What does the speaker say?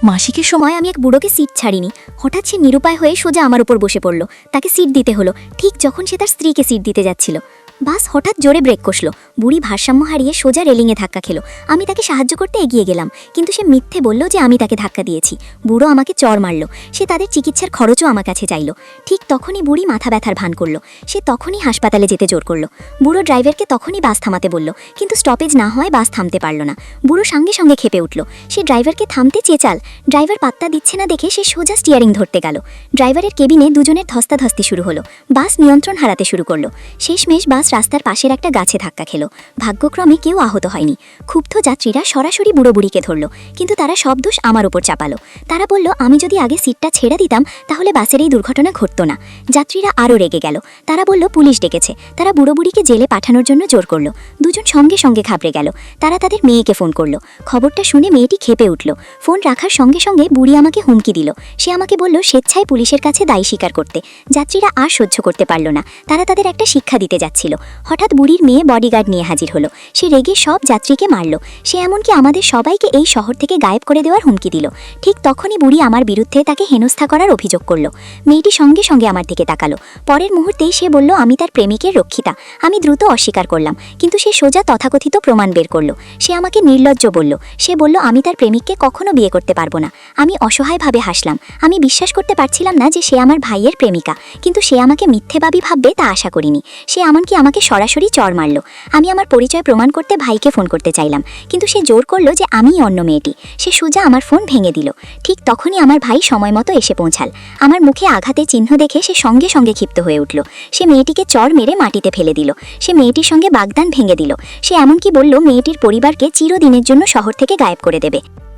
মাসিকের সময় আমি এক বুড়োকে সিট ছাড়িনি। হঠাৎ সে নিরুপায় হয়ে সোজা আমার উপর বসে পড়ল। তাকে সিট দিতে হলো ঠিক যখন সে তার স্ত্রীকে সিট দিতে যাচ্ছিল। বাস হঠাৎ জোরে ব্রেক কষল। বুড়ি ভারসাম্য হারিয়ে সোজা রেলিংয়ে ধাক্কা খেলো। আমি তাকে সাহায্য করতে এগিয়ে গেলাম, কিন্তু সে মিথ্যে বলল যে আমি তাকে ধাক্কা দিয়েছি। বুড়ো আমাকে চড় মারল। সে তাদের চিকিৎসার খরচও আমার কাছে চাইল। ঠিক তখনই বুড়ি মাথা ব্যথার ভান করল। সে তখনই হাসপাতালে যেতে জোর করল। বুড়ো ড্রাইভারকে তখনই বাস থামাতে বলল, কিন্তু স্টপেজ না হয় বাস থামতে পারল না। বুড়ো সঙ্গে সঙ্গে খেপে উঠল। সে ড্রাইভারকে থামতে চেঁচাল। ড্রাইভার পাত্তা দিচ্ছে না দেখে সে সোজা স্টিয়ারিং ধরতে গেল। ড্রাইভারের কেবিনে দুজনের ধস্তাধস্তি শুরু হলো। বাস নিয়ন্ত্রণ হারাতে শুরু করলো। শেষমেশ বাস রাস্তার পাশের একটা গাছে ধাক্কা খেলো। ভাগ্যক্রমে কেউ আহত হয়নি। ক্ষুব্ধ যাত্রীরা সরাসরি বুড়ো বুড়িকে ধরল, কিন্তু তারা সব দোষ আমার উপর চাপালো। তারা বলল আমি যদি আগে সিটটা ছেড়ে দিতাম তাহলে বাসের এই দুর্ঘটনা ঘটতো না। যাত্রীরা আরও রেগে গেল। তারা বলল পুলিশ ডেকেছে। তারা বুড়ো বুড়িকে জেলে পাঠানোর জন্য জোর করলো। দুজন সঙ্গে সঙ্গে ঘাবড়ে গেল। তারা তাদের মেয়েকে ফোন করলো। খবরটা শুনে মেয়েটি খেপে উঠল। ফোন রাখার সঙ্গে সঙ্গে বুড়ি আমাকে হুমকি দিল। সে আমাকে বলল স্বেচ্ছায় পুলিশের কাছে দায় স্বীকার করতে। যাত্রীরা আর সহ্য করতে পারল না। তারা তাদের একটা শিক্ষা দিতে যাচ্ছিল। হঠাৎ বুড়ির মেয়ে বডিগার্ড নিয়ে হাজির হলো। সে রেগে সব যাত্রীকে মারল। সে এমনকি আমাদের সবাইকে এই শহর থেকে গায়েব করে দেওয়ার হুমকি দিল। ঠিক তখনই বুড়ি আমার বিরুদ্ধে তাকে হেনস্থা করার অভিযোগ করল। মেয়েটি সঙ্গে সঙ্গে আমার দিকে তাকালো। পরের মুহূর্তেই সে বলল আমি তার প্রেমিকের রক্ষিতা। আমি দ্রুত অস্বীকার করলাম, কিন্তু সে সোজা তথাকথিত প্রমাণ বের করলো। সে আমাকে নির্লজ্জ বলল। সে বলল আমি তার প্রেমিককে কখনো বিয়ে করতে পারবো না। আমি অসহায়ভাবে হাসলাম। আমি বিশ্বাস করতে পারছিলাম না যে সে আমার ভাইয়ের প্রেমিকা, কিন্তু সে আমাকে মিথ্যেবাদী ভাববে তা আশা করিনি। সে এমনকি আমাকে সরাসরি চড় মারল। আমি আমার পরিচয় প্রমাণ করতে ভাইকে ফোন করতে চাইলাম, কিন্তু সে জোর করলো যে আমিই অন্য মেয়েটি। সে সোজা আমার ফোন ভেঙে দিল। ঠিক তখনই আমার ভাই সময় মতো এসে পৌঁছাল। আমার মুখে আঘাতের চিহ্ন দেখে সে সঙ্গে সঙ্গে ক্ষিপ্ত হয়ে উঠল। সে মেয়েটিকে চড় মেরে মাটিতে ফেলে দিল। সে মেয়েটির সঙ্গে বাগদান ভেঙে দিল। সে এমনকি বলল মেয়েটির পরিবারকে চিরদিনের জন্য শহর থেকে গায়েব করে দেবে।